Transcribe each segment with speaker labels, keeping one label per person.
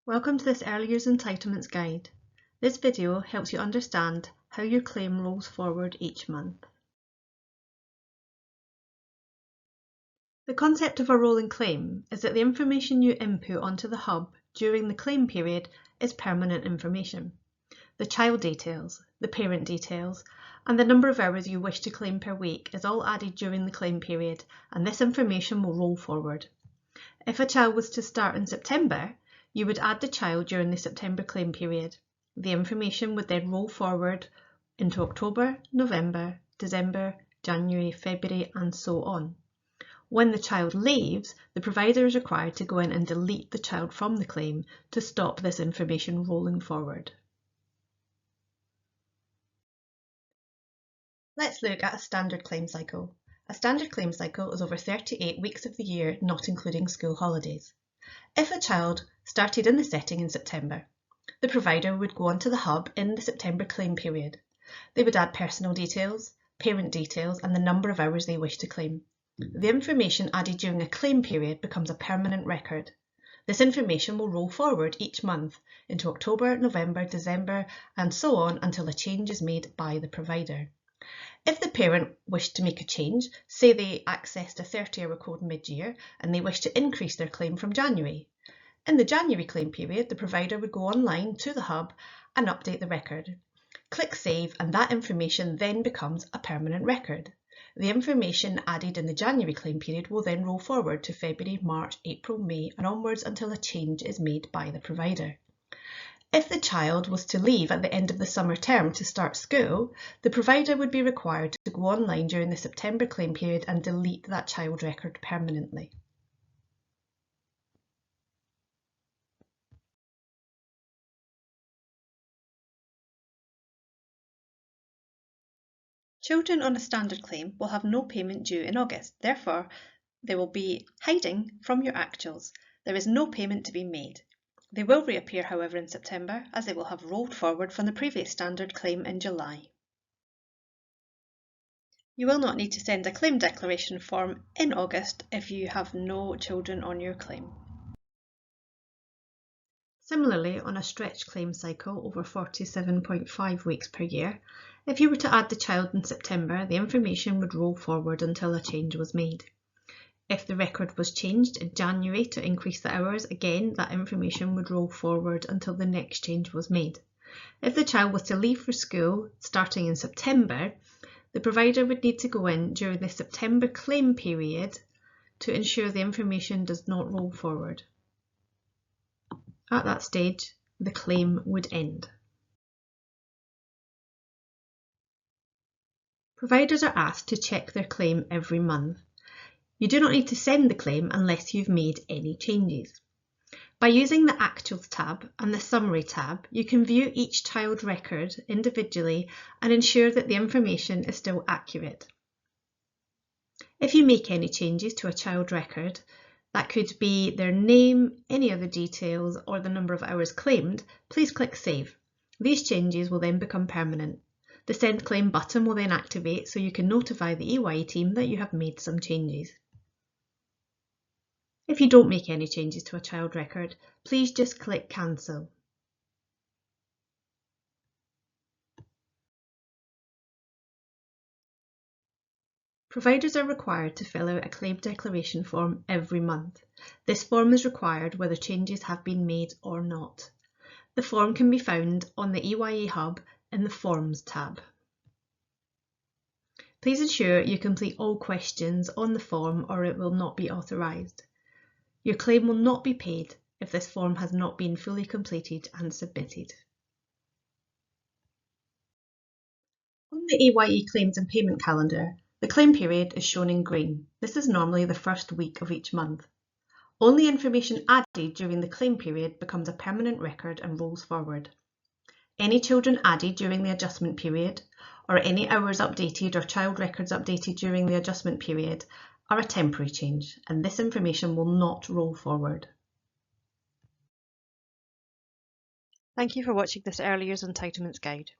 Speaker 1: Welcome to this Early Years Entitlements Guide. This video helps you understand how your claim rolls forward each month. The concept of a rolling claim is that the information you input onto the hub during the claim period is permanent information. The child details, the parent details, and the number of hours you wish to claim per week is all added during the claim period, and this information will roll forward. If a child was to start in September, you would add the child during the September claim period. The information would then roll forward into October, November, December, January, February, and so on. When the child leaves, the provider is required to go in and delete the child from the claim to stop this information rolling forward. Let's look at a standard claim cycle. A standard claim cycle is over 38 weeks of the year, not including school holidays. If a child started in the setting in September, the provider would go onto the hub in the September claim period. They would add personal details, parent details, and the number of hours they wish to claim. The information added during a claim period becomes a permanent record. This information will roll forward each month into October, November, December, and so on until a change is made by the provider. If the parent wished to make a change, say they accessed a 30-hour code mid-year and they wish to increase their claim from January. In the January claim period, the provider would go online to the hub and update the record. Click Save, and that information then becomes a permanent record. The information added in the January claim period will then roll forward to February, March, April, May, and onwards until a change is made by the provider. If the child was to leave at the end of the summer term to start school, the provider would be required to go online during the September claim period and delete that child record permanently. Children on a standard claim will have no payment due in August. Therefore, they will be hiding from your actuals. There is no payment to be made. They will reappear, however, in September, as they will have rolled forward from the previous standard claim in July. You will not need to send a claim declaration form in August if you have no children on your claim. Similarly, on a stretch claim cycle over 47.5 weeks per year, if you were to add the child in September, the information would roll forward until a change was made. If the record was changed in January to increase the hours, again, that information would roll forward until the next change was made. If the child was to leave for school starting in September, the provider would need to go in during the September claim period to ensure the information does not roll forward. At that stage, the claim would end. Providers are asked to check their claim every month. You do not need to send the claim unless you've made any changes. By using the Actuals tab and the Summary tab, you can view each child record individually and ensure that the information is still accurate. If you make any changes to a child record, that could be their name, any other details, or the number of hours claimed, please click Save. These changes will then become permanent. The Send Claim button will then activate so you can notify the EYE team that you have made some changes. If you don't make any changes to a child record, please just click Cancel. Providers are required to fill out a claim declaration form every month. This form is required whether changes have been made or not. The form can be found on the EYE Hub in the Forms tab. Please ensure you complete all questions on the form or it will not be authorised. Your claim will not be paid if this form has not been fully completed and submitted. On the EYE Claims and Payment Calendar, the claim period is shown in green. This is normally the first week of each month. Only information added during the claim period becomes a permanent record and rolls forward. Any children added during the adjustment period, or any hours updated or child records updated during the adjustment period, are a temporary change, and this information will not roll forward. Thank you for watching this Early Years Entitlements Guide.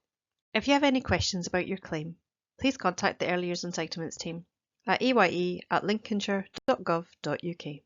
Speaker 1: If you have any questions about your claim, please contact the Early Years Entitlements team at eye@lincolnshire.gov.uk.